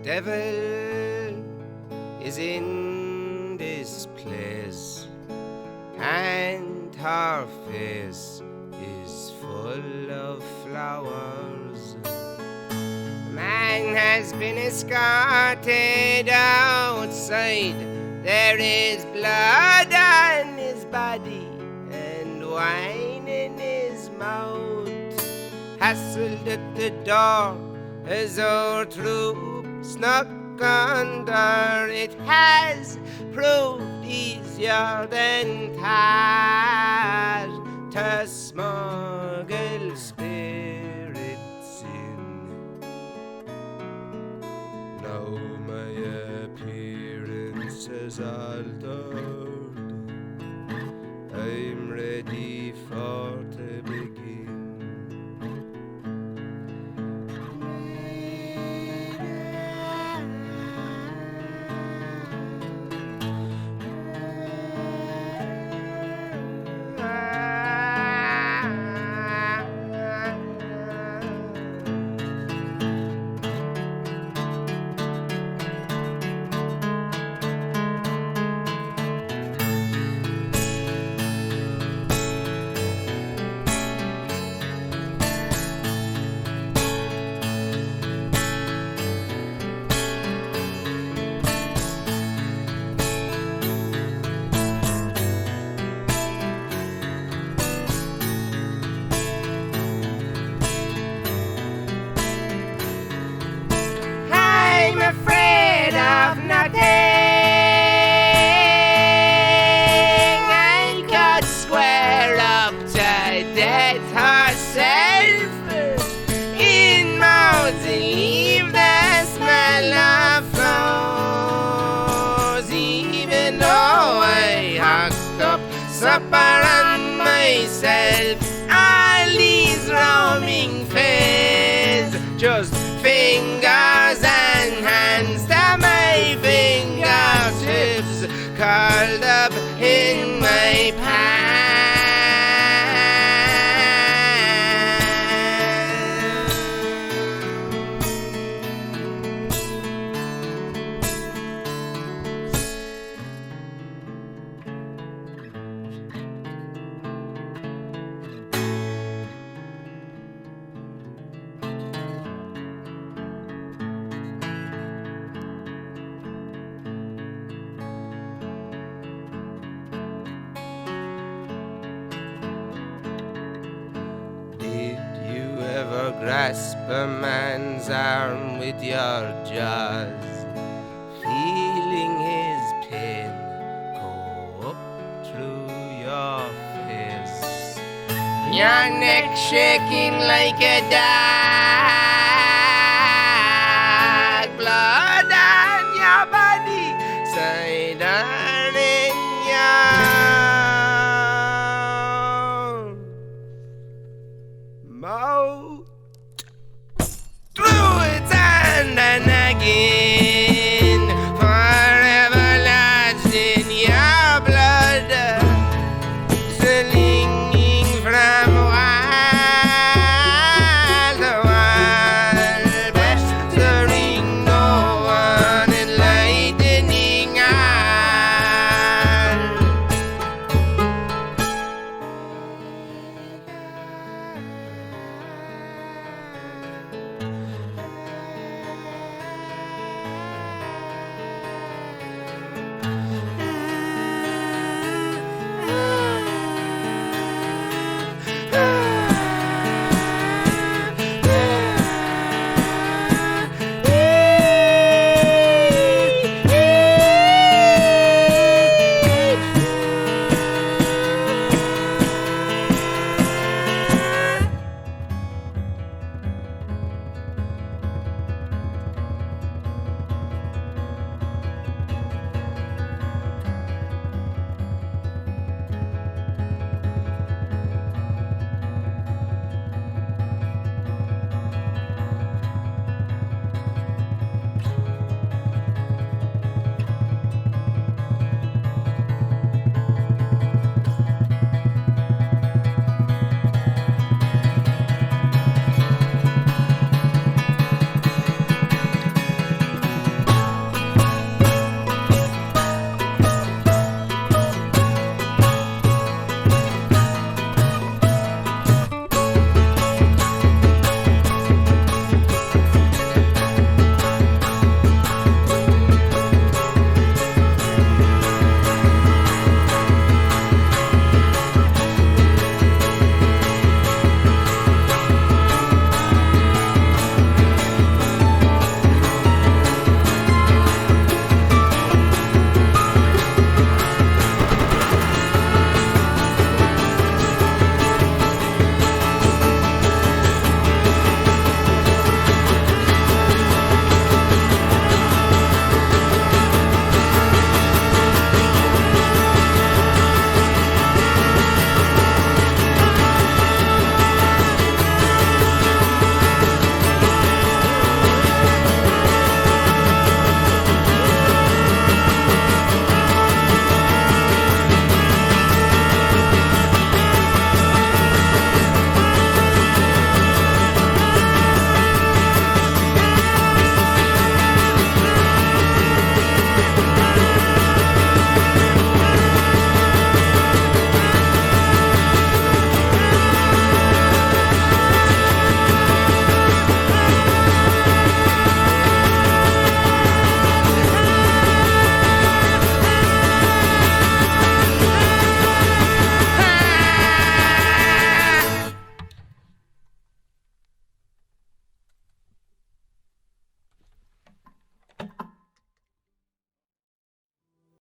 devil is in this place, and her face is full of flowers. Man has been escorted outside. There is blood on his body and wine in his mouth. Hassled at the door as our troop snuck under. It has proved easier than tar to smuggle spirits in. Now my appearance is altered. I'm ready for to begin. I'm afraid of nothing. I could square up to death herself in mouths and leave the smell of flowers. Even though I hacked up supper on myself, all these roaming fays, just fingers and hands to my fingertips, curled up in my pants. Ever grasp a man's arm with your jaws, feeling his pain go up through your face, your neck shaking like a dove?